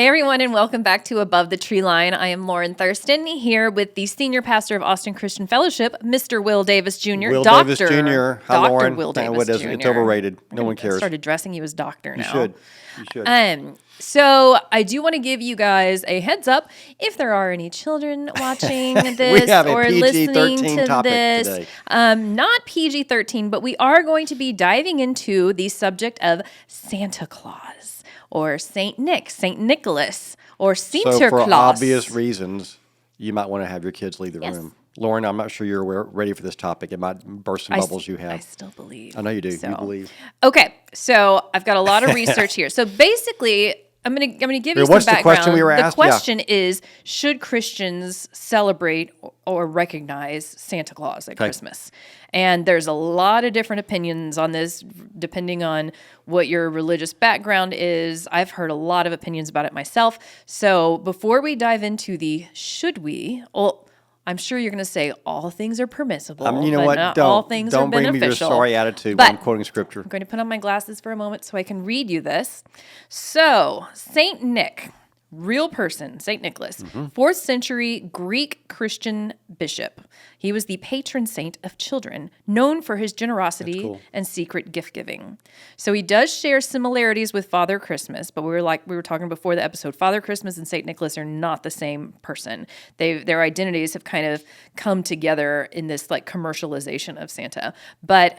Hey everyone, and welcome back to Above the Tree Line. I am Lauren Thurston here with the senior pastor of Austin Christian Fellowship, Mr. Will Davis Jr. Will Dr. Davis Jr. Hi, Dr. Lauren. Will No, Davis Jr. It's overrated. No one I cares. started dressing you as doctor now. You should. You should. So I do want to give you guys a heads up if there are any children watching this have a or listening PG-13 to topic this. today. Not PG-13, but we are going to be diving into the subject of Santa Claus or Saint Nick, Saint Nicholas, or Santa So for Claus. obvious reasons, you might want to have your kids leave the room. Lauren, I'm not sure you're ready for this topic. It might burst some bubbles you have. I still believe. I know you do. You believe. Okay, so I've got a lot of research here. So basically, I'm gonna give you some What's the background. question we were asked? The question is: should Christians celebrate or recognize Santa Claus at Christmas? And there's a lot of different opinions on this, depending on what your religious background is. I've heard a lot of opinions about it myself. So before we dive into the should we, well, I'm sure you're going to say all things are permissible. You know but what? Not all things are don't bring beneficial. me your sorry attitude But when I'm quoting scripture. I'm going to put on my glasses for a moment so I can read you this. So, Saint Nick, real person, Saint Nicholas, 4th century Greek Christian bishop. He was the patron saint of children, known for his generosity and secret gift giving. So he does share similarities with Father Christmas, but we were talking before the episode, Father Christmas and Saint Nicholas are not the same person. Their identities have kind of come together in this like commercialization of Santa. But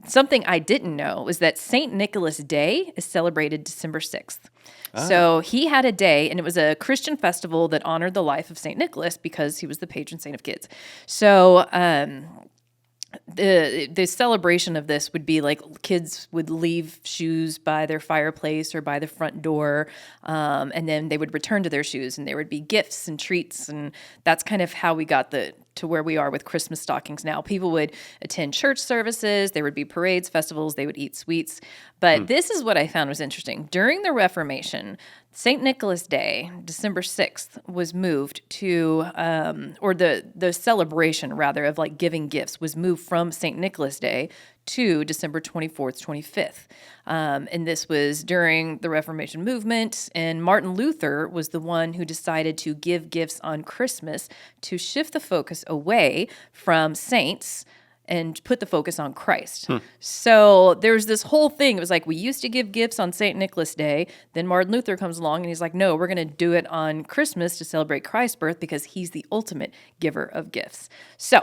something I didn't know was that Saint Nicholas Day is celebrated December 6th. So he had a day, and it was a Christian festival that honored the life of St. Nicholas because he was the patron saint of kids. So the celebration of this would be like kids would leave shoes by their fireplace or by the front door, and then they would return to their shoes, and there would be gifts and treats, and that's kind of how we got to where we are with Christmas stockings now. People would attend church services, there would be parades, festivals, they would eat sweets. But this is what I found was interesting. During the Reformation, St. Nicholas Day, December 6th, was moved to, or the celebration, rather, of like giving gifts was moved from St. Nicholas Day to December 24th, 25th. And this was during the Reformation movement, and Martin Luther was the one who decided to give gifts on Christmas to shift the focus away from saints and put the focus on Christ. So there's this whole thing. It was like, we used to give gifts on St. Nicholas Day. Then Martin Luther comes along and he's like, no, we're going to do it on Christmas to celebrate Christ's birth because he's the ultimate giver of gifts. So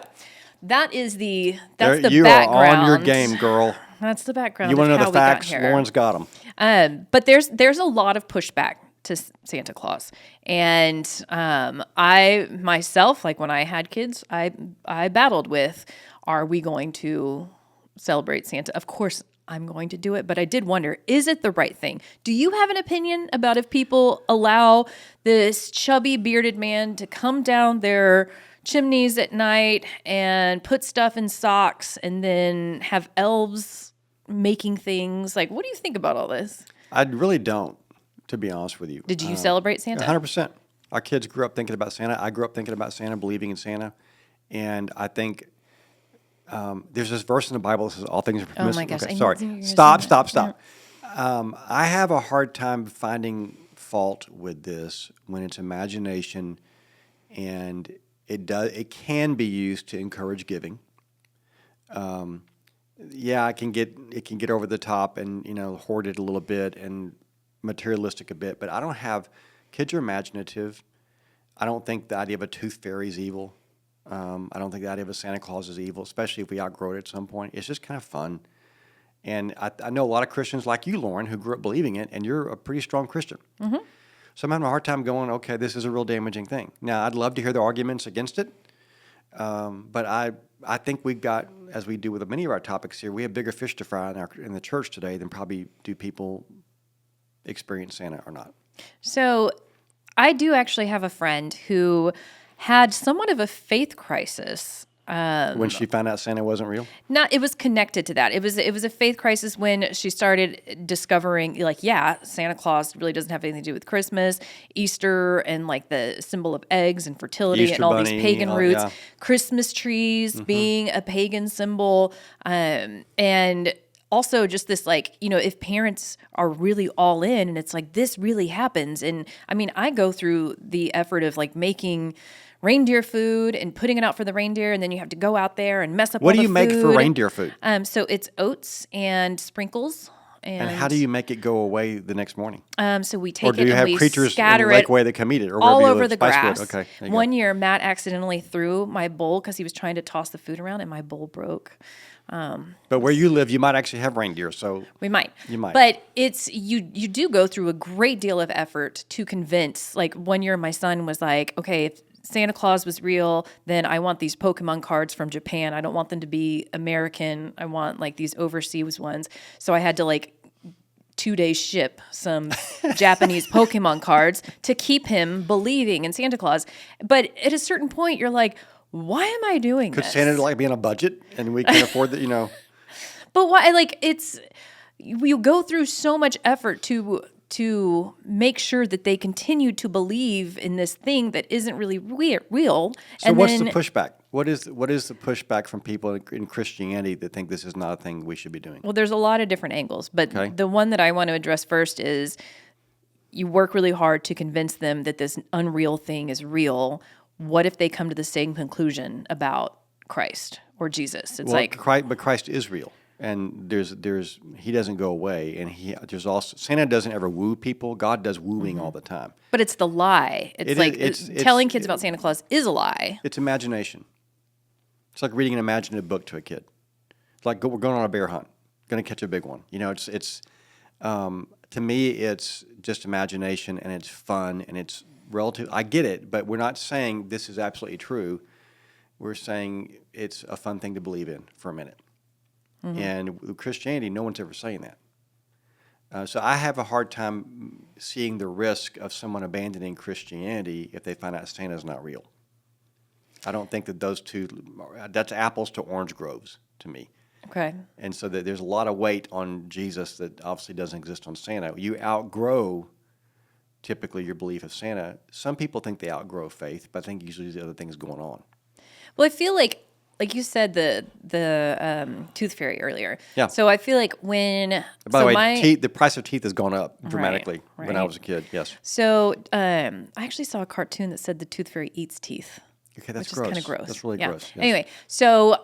that's the background. You are on your game, girl. That's the background. You want to know how the facts? We got here. Lauren's got them. But there's a lot of pushback to Santa Claus. And I myself, like when I had kids, I battled with, are we going to celebrate Santa? Of course I'm going to do it, but I did wonder, is it the right thing? Do you have an opinion about if people allow this chubby bearded man to come down their chimneys at night and put stuff in socks and then have elves making things? Like, what do you think about all this? I really don't, to be honest with you. Did you celebrate Santa? 100%. Our kids grew up thinking about Santa. I grew up thinking about Santa, believing in Santa. And I think there's this verse in the Bible that says all things are permissible. Oh my gosh. Okay, sorry. Stop. I have a hard time finding fault with this when it's imagination, and it can be used to encourage giving. It can get over the top and hoarded a little bit and materialistic a bit, but I don't have kids are imaginative. I don't think the idea of a tooth fairy is evil. I don't think the idea of a Santa Claus is evil, especially if we outgrow it at some point. It's just kind of fun. And I know a lot of Christians like you, Lauren, who grew up believing it, and you're a pretty strong Christian. Mm-hmm. So I'm having a hard time going, okay, this is a real damaging thing. Now, I'd love to hear the arguments against it, but I think we've got, as we do with many of our topics here, we have bigger fish to fry in the church today than probably do people experience Santa or not. So I do actually have a friend who had somewhat of a faith crisis. When she found out Santa wasn't real? It was connected to that. It was a faith crisis when she started discovering, Santa Claus really doesn't have anything to do with Christmas, Easter, and like the symbol of eggs and fertility Easter and all bunny, these pagan roots, yeah. Christmas trees being a pagan symbol, and also just this like, if parents are really all in and it's like, this really happens. And I mean, I go through the effort of like making reindeer food and putting it out for the reindeer. And then you have to go out there and mess up all What the do you food. make for reindeer food? So it's oats and sprinkles. And how do you make it go away the next morning? So we Or take do it you and have we creatures in the scatter it lakeway that come eat it? Or all wherever you over live? the Spicewood. grass. Okay, there you One go. year, Matt accidentally threw my bowl because he was trying to toss the food around, and my bowl broke. But where you live, you might actually have reindeer, so We might. You might. But it's you do go through a great deal of effort to convince. Like one year my son was like, okay, if Santa Claus was real, then I want these Pokemon cards from Japan. I don't want them to be American. I want like these overseas ones. So I had to like 2 days ship some Japanese Pokemon cards to keep him believing in Santa Claus. But at a certain point you're like, why am I doing could this? Santa like be on a budget and we can afford that, But why? Like you go through so much effort to make sure that they continue to believe in this thing that isn't really real. So and what's then, the pushback? What is the pushback from people in Christianity that think this is not a thing we should be doing? Well, there's a lot of different angles, but Okay. the one that I want to address first is you work really hard to convince them that this unreal thing is real. What if they come to the same conclusion about Christ or Jesus? It's like But Christ is real, and there's he doesn't go away, and there's also Santa doesn't ever woo people. God does wooing all the time. but it's the lie. It's It like is- it's- telling kids about Santa Claus is a lie. It's imagination. It's like reading an imaginative book to a kid. It's like we're going on a bear hunt, going to catch a big one. It's to me it's just imagination, and it's fun, and it's relative. I get it, but we're not saying this is absolutely true. We're saying it's a fun thing to believe in for a minute. And with Christianity, no one's ever saying that. So I have a hard time seeing the risk of someone abandoning Christianity if they find out Santa's not real. I don't think that those two, that's apples to orange groves to me. Okay. And so there's a lot of weight on Jesus that obviously doesn't exist on Santa. You outgrow typically your belief of Santa. Some people think they outgrow faith, but I think usually the other things going on. Well, I feel like you said the tooth fairy earlier. Yeah. So I feel like when By the way, the price of teeth has gone up dramatically when I right. was a kid. Yes. So I actually saw a cartoon that said the tooth fairy eats teeth. Okay, that's which gross. is kind of gross. That's really gross. Yes. Anyway, so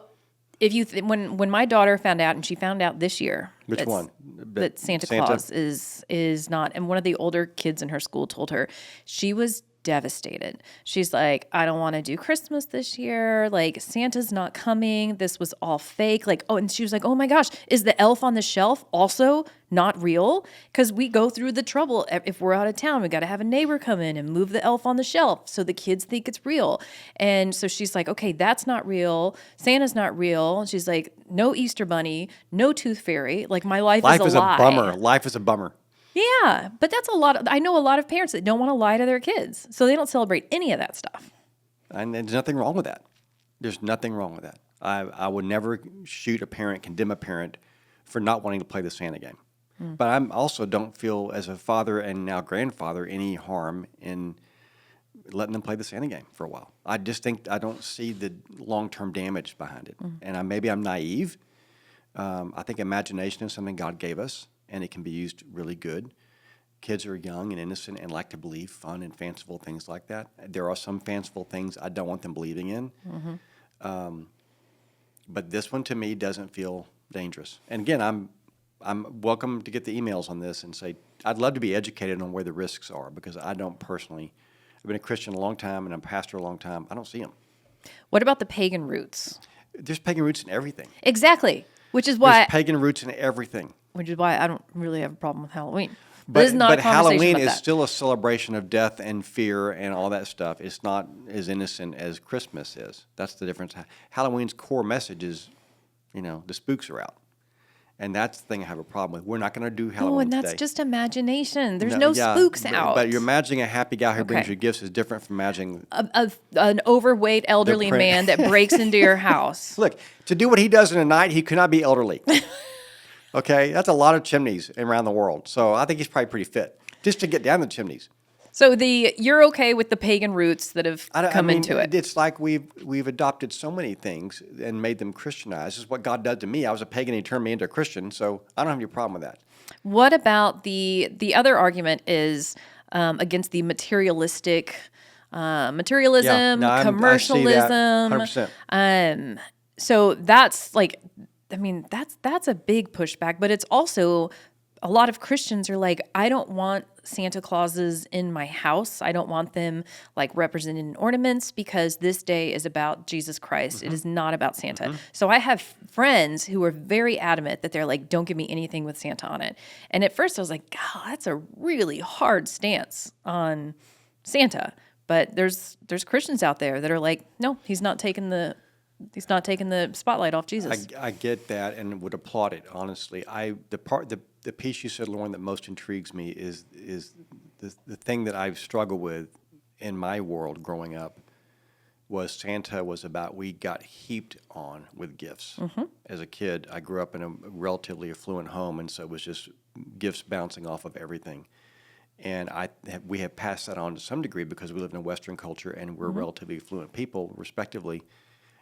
if you when my daughter found out, and she found out this year, Which one? that Santa Claus is not, and one of the older kids in her school told her, she was devastated. She's like, I don't want to do Christmas this year. Like, Santa's not coming. This was all fake. Like, oh, and she was like, oh my gosh, is the elf on the shelf also not real? Because we go through the trouble. If we're out of town, we got to have a neighbor come in and move the elf on the shelf so the kids think it's real. And so she's like, okay, that's not real. Santa's not real. And she's like, no Easter bunny, no tooth fairy. Like, my life is a lie. Bummer. Life is a bummer. Yeah, but that's a lot. I know a lot of parents that don't want to lie to their kids, so they don't celebrate any of that stuff. And there's nothing wrong with that. There's nothing wrong with that. I would never shoot a parent, condemn a parent for not wanting to play the Santa game. But I also don't feel, as a father and now grandfather, any harm in letting them play the Santa game for a while. I just think I don't see the long-term damage behind it. And maybe I'm naive. I think imagination is something God gave us, and it can be used really good. Kids are young and innocent and like to believe fun and fanciful things like that. There are some fanciful things I don't want them believing in. But this one, to me, doesn't feel dangerous. And again, I'm welcome to get the emails on this and say, I'd love to be educated on where the risks are, because I don't personally. I've been a Christian a long time and I'm a pastor a long time. I don't see them. What about the pagan roots? There's pagan roots in everything. Exactly, which is why There's pagan roots in everything. I don't really have a problem with Halloween. But, this is not a conversation Halloween about is that. still a celebration of death and fear and all that stuff. It's not as innocent as Christmas is. That's the difference. Halloween's core message is, the spooks are out. And that's the thing I have a problem with. We're not going to do Halloween Oh, and that's today. just imagination. There's no yeah, spooks out. But you're imagining a happy guy who brings Okay. you gifts is different from imagining. An overweight elderly man that breaks into your house. Look, to do what he does in a night, he could not be elderly. Okay? That's a lot of chimneys around the world. So I think he's probably pretty fit just to get down the chimneys. So you're okay with the pagan roots that have come into it. It's like we've adopted so many things and made them Christianized. This is what God did to me. I was a pagan, and He turned me into a Christian, so I don't have any problem with that. What about the other argument is against the materialistic materialism, no, I see that commercialism. 100%. So that's like, I mean, that's a big pushback, but it's also a lot of Christians are like, I don't want Santa Clauses in my house. I don't want them like represented in ornaments because this day is about Jesus Christ. It is not about Santa. So I have friends who are very adamant that they're like, don't give me anything with Santa on it. And at first I was like, God, that's a really hard stance on Santa. But there's Christians out there that are like, no, he's not taking the spotlight off Jesus. I get that and would applaud it, honestly. The piece you said, Lauren, that most intrigues me is the thing that I've struggled with in my world growing up was Santa was about we got heaped on with gifts. As a kid, I grew up in a relatively affluent home, and so it was just gifts bouncing off of everything. And we have passed that on to some degree because we live in a Western culture and we're relatively affluent people, respectively.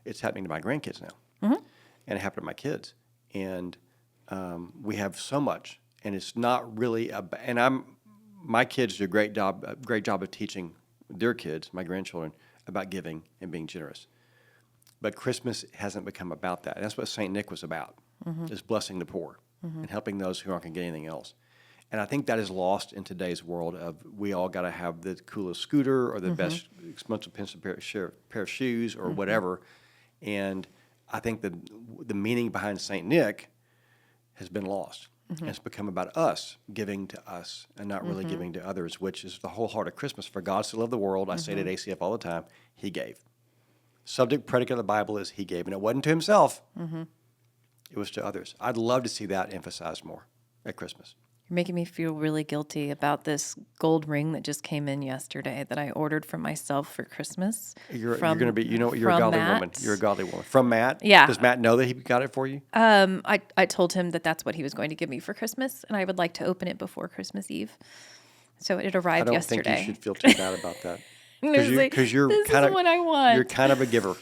It's happening to my grandkids now, and it happened to my kids. And we have so much, and it's not really my kids do a great job of teaching their kids, my grandchildren, about giving and being generous. But Christmas hasn't become about that. And that's what St. Nick was about, is blessing the poor and helping those who aren't going to get anything else. And I think that is lost in today's world of we all got to have the coolest scooter or the best expensive pair of shoes or whatever. And I think the meaning behind St. Nick has been lost. And it's become about us, giving to us, and not really giving to others, which is the whole heart of Christmas. For God so loved the world, I say it at ACF all the time, He gave. Subject, predicate of the Bible is He gave. And it wasn't to Himself. It was to others. I'd love to see that emphasized more at Christmas. You're making me feel really guilty about this gold ring that just came in yesterday that I ordered for myself for Christmas. You're going to be, you're a godly Matt. woman. You're a godly woman. From Matt? Yeah. Does Matt know that he got it for you? I told him that that's what he was going to give me for Christmas, and I would like to open it before Christmas Eve. So it arrived yesterday. I don't think you should feel too bad about that. Because you're this kind is what I want. You're kind of a giver.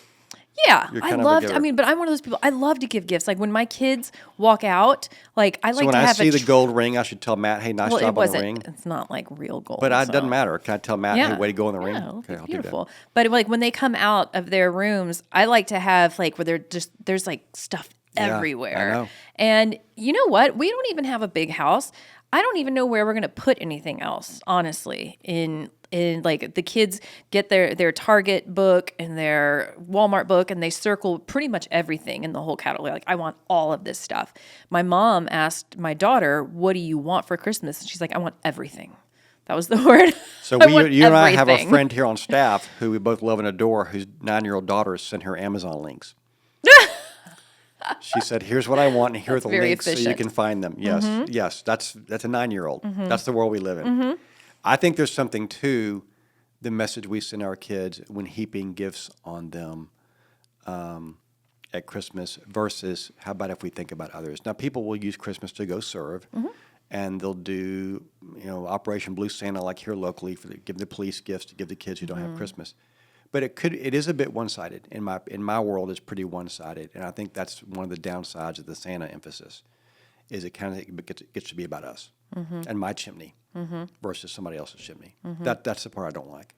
Yeah, You're I kind of a loved. giver. But I'm one of those people. I love to give gifts. Like when my kids walk out, like I like So when to I have see the gold ring, I should tell Matt, "Hey, nice Well, job it on the wasn't. ring." It's not like real gold. But it so. doesn't matter. Can I tell Matt, "Hey, way to go on the ring"? Yeah, Okay, it's I'll beautiful. do that. But like when they come out of their rooms, I like to have like where there's like stuff everywhere. I know. And you know what? We don't even have a big house. I don't even know where we're going to put anything else, honestly. In like the kids get their Target book and their Walmart book and they circle pretty much everything in the whole catalog. Like, I want all of this stuff. My mom asked my daughter, "What do you want for Christmas?" And she's like, "I want everything." That was the word. So want you and I have a everything. friend here on staff who we both love and adore, whose 9-year-old daughter sent her Amazon links. She said, "Here's what I want, and here are the very links so you efficient. can find them." Yes, yes, that's a 9-year-old. That's the world we live in. I think there's something to the message we send our kids when heaping gifts on them at Christmas versus how about if we think about others. Now, people will use Christmas to go serve, and they'll do Operation Blue Santa like here locally give the police gifts to give the kids who don't have Christmas. But it is a bit one-sided. In my world, it's pretty one-sided, and I think that's one of the downsides of the Santa emphasis, is it kind of gets to be about us and my chimney versus somebody else's chimney. That's the part I don't like.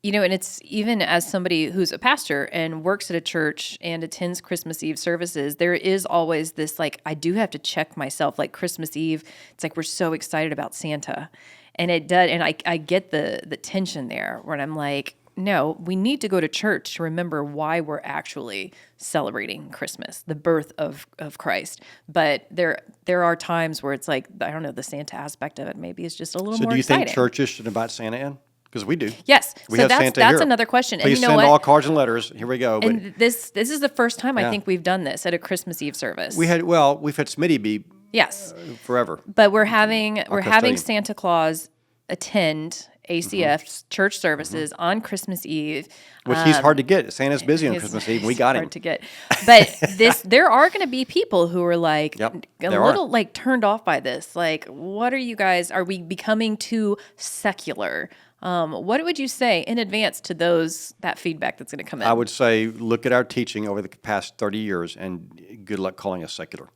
And it's even as somebody who's a pastor and works at a church and attends Christmas Eve services, there is always this, like, I do have to check myself, like Christmas Eve, it's like we're so excited about Santa. And it does, and I get the tension there where I'm like, no, we need to go to church to remember why we're actually celebrating Christmas, the birth of Christ. But there are times where it's like, I don't know, the Santa aspect of it maybe is just a little more So do you exciting. think churches should invite Santa in? Because we do. Yes. We So have that's Santa here. another question. Please and you know send what? all cards and letters. Here we go. But And this is the first time I think we've done this at a Christmas Eve service. we've had Smitty be yes, forever. but we're having custodian. Santa Claus attend ACF's church services on Christmas Eve. Which he's hard to get. Santa's busy on He's- Christmas Eve. We he's got hard him. to get. But there are going to be people who are like Yep, a there are. little like turned off by this. Like, what are you guys? Are we becoming too secular? What would you say in advance to that feedback that's going to come in? I would say look at our teaching over the past 30 years and good luck calling us secular.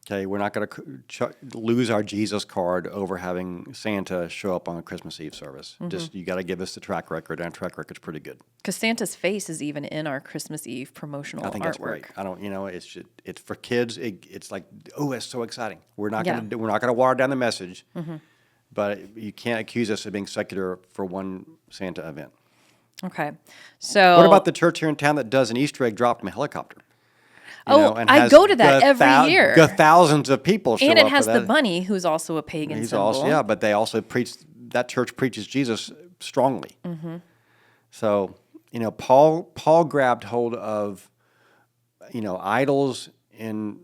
Okay, we're not going to lose our Jesus card over having Santa show up on a Christmas Eve service. Just you got to give us the track record, and our track record's pretty good. Because Santa's face is even in our Christmas Eve promotional I think artwork. that's great. I don't, it's for kids. It's like, oh, that's so exciting. We're not Yeah. going to we're not going to water down the message, but you can't accuse us of being secular for one Santa event. Okay, so What about the church here in town that does an Easter egg drop from a helicopter? And I has go to that the every year. The thousands of people show and up it has for the that. bunny, who's also a pagan He's symbol. also but they also preach. That church preaches Jesus strongly. So Paul grabbed hold of idols in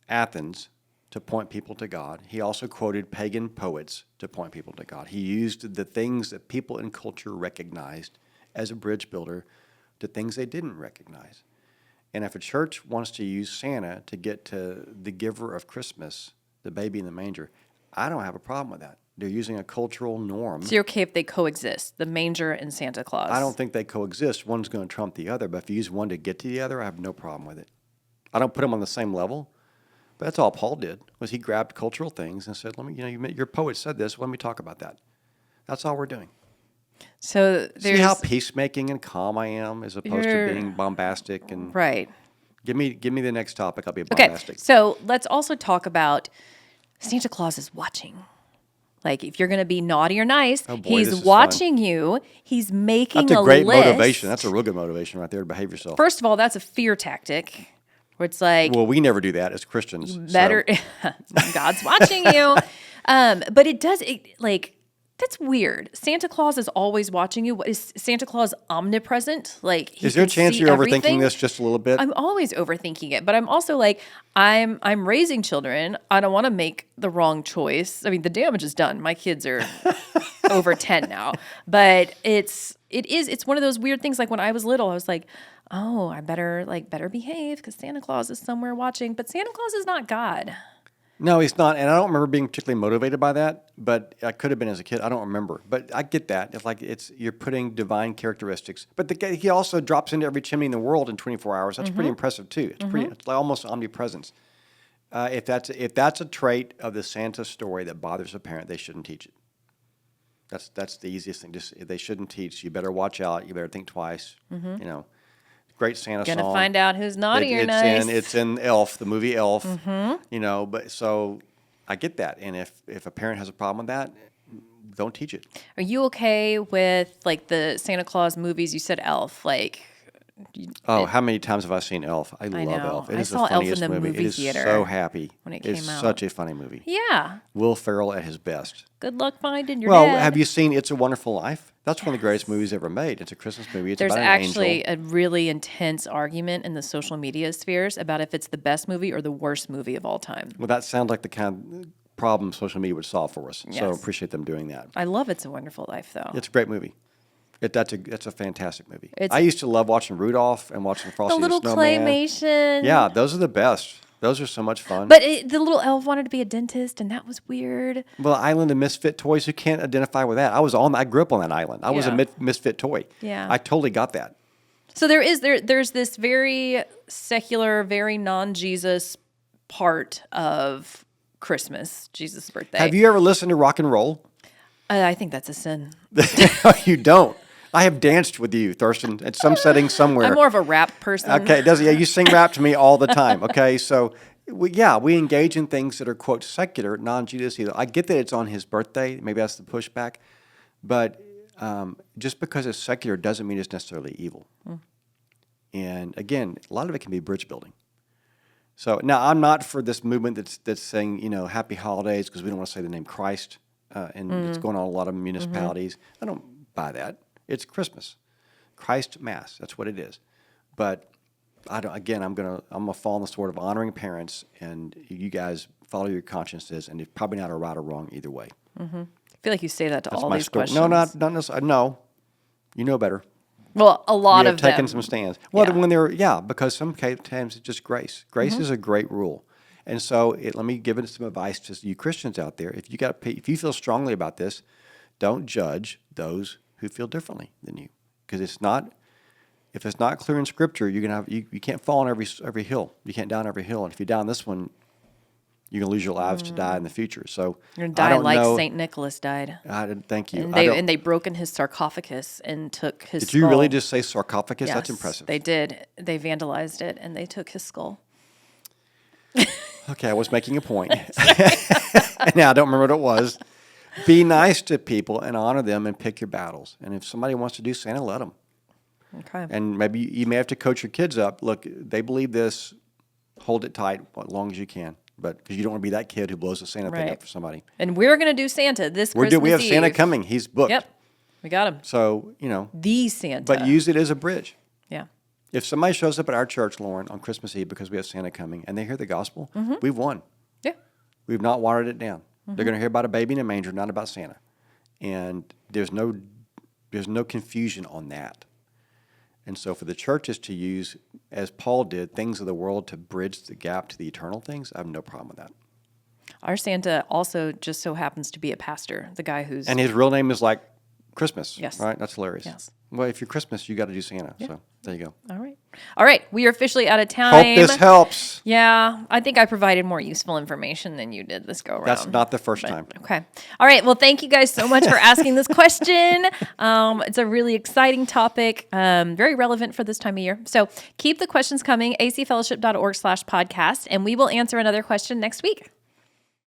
Athens to point people to God. He also quoted pagan poets to point people to God. He used the things that people in culture recognized as a bridge builder to things they didn't recognize. And if a church wants to use Santa to get to the giver of Christmas, the baby in the manger, I don't have a problem with that. They're using a cultural norm. So you're okay if they coexist, the manger and Santa Claus? I don't think they coexist. One's going to trump the other, but if you use one to get to the other, I have no problem with it. I don't put them on the same level, but that's all Paul did, was he grabbed cultural things and said, your poet said this, let me talk about that. That's all we're doing. So there's See how peacemaking and calm I am as opposed to You're- being bombastic and right. give me the next topic. I'll be Okay, bombastic. so let's also talk about Santa Claus is watching. Like, if you're going to be naughty or nice, Oh boy, he's this is watching you. He's making That's a great list. motivation. That's a real good motivation right there to behave yourself. First of all, that's a fear tactic, where it's like, Well, we never do that as Christians. better God's watching you. But that's weird. Santa Claus is always watching you. What is Santa Claus omnipresent? Like, he Is there a can chance see you're everything? overthinking this just a little bit? I'm always overthinking it, but I'm also like, I'm raising children. I don't want to make the wrong choice. I mean, the damage is done. My kids are over 10 now, but it's one of those weird things. Like when I was little, I was like, oh, I better behave because Santa Claus is somewhere watching. But Santa Claus is not God. No, he's not. And I don't remember being particularly motivated by that, but I could have been as a kid. I don't remember. But I get that. You're putting divine characteristics. But he also drops into every chimney in the world in 24 hours. That's pretty impressive too. It's like almost omnipresence. If that's a trait of the Santa story that bothers a parent, they shouldn't teach it. That's the easiest thing. Just they shouldn't teach. You better watch out. You better think twice. Great Santa Gonna song. find out who's naughty or nice. It's in Elf, the movie Elf. But so I get that. And if a parent has a problem with that, don't teach it. Are you okay with like the Santa Claus movies? You said Elf, like. Oh, how many times have I seen Elf? I love know. Elf. It I is saw the Elf in funniest the movie. movie It is theater so happy. when it It's came out. such a funny movie. Yeah. Will Ferrell at his best. Good luck finding your Well, dad. have you seen It's a Wonderful Life? That's one of the greatest movies ever made. It's a Christmas movie. It's There's about an actually angel. a really intense argument in the social media spheres about if it's the best movie or the worst movie of all time. Well, that sounds like the kind of problem social media would solve for us. So I Yes. appreciate them doing that. I love It's a Wonderful Life, though. It's a great movie. That's a fantastic movie. It's- I used to love watching Rudolph and watching Frosty The little the Snowman. claymation. Yeah, those are the best. Those are so much fun. But the little elf wanted to be a dentist, and that was weird. Well, Island of Misfit Toys, who can't identify with that? I grew up on that island. I was Yeah. a misfit toy. Yeah. I totally got that. So there's this very secular, very non-Jesus part of Christmas, Jesus' birthday. Have you ever listened to rock and roll? I think that's a sin. You don't. I have danced with you, Thurston, at some setting somewhere. I'm more of a rap person. Okay, it doesn't. Yeah, you sing rap to me all the time. Okay, so we engage in things that are quote secular, non-Jesus either. I get that it's on his birthday. Maybe that's the pushback, but just because it's secular doesn't mean it's necessarily evil. And again, a lot of it can be bridge building. So now I'm not for this movement that's saying Happy Holidays because we don't want to say the name Christ, and it's going on in a lot of municipalities. I don't buy that. It's Christmas, Christ Mass. That's what it is. But I don't. Again, I'm gonna fall on the sword of honoring parents, and you guys follow your consciences, and it's probably not a right or wrong either way. feel like you say that to That's all my these story. questions. No, not necessarily. No, you know better. Well, a lot We have of taken them. some stands. Well, Yeah. when because sometimes it's just grace. Grace is a great rule. And so let me give it some advice to you Christians out there. If you feel strongly about this, don't judge those who feel differently than you, because if it's not clear in Scripture, you're gonna have you can't fall on every hill. You can't down every hill, and if you down this one, you're gonna lose your lives to die in the future. So You're gonna I die don't like know. Saint Nicholas died. Thank you. And I don't. they broke in his sarcophagus and took his Did skull. you really just say sarcophagus? Yes, That's impressive. they did. They vandalized it and they took his skull. Okay, I was making a point. Now I don't remember what it was. Be nice to people and honor them and pick your battles. And if somebody wants to do Santa, let them. Okay. And maybe you may have to coach your kids up. Look, they believe this. Hold it tight as long as you can. But because you don't want to be that kid who blows the Santa thing Right. up for somebody. And we're gonna do Santa this Christmas We have Santa Eve. coming. He's booked. Yep. We got him. So, The Santa. but use it as a bridge. Yeah. If somebody shows up at our church, Lauren, on Christmas Eve because we have Santa coming and they hear the gospel, we've won. Yeah. We've not watered it down. They're going to hear about a baby in a manger, not about Santa. And there's no confusion on that. And so for the churches to use, as Paul did, things of the world to bridge the gap to the eternal things, I have no problem with that. Our Santa also just so happens to be a pastor, the guy who's And his real name is like Christmas. Yes. Right? That's hilarious. Yes. Well, if you're Christmas, you got to do Santa. So there you go. all right. All right. We are officially out of time. Hope this helps. Yeah, I think I provided more useful information than you did this go around. That's not the first time. Okay. All right. Well, thank you guys so much for asking this question. It's a really exciting topic, very relevant for this time of year. So keep the questions coming, acfellowship.org/podcast, and we will answer another question next week.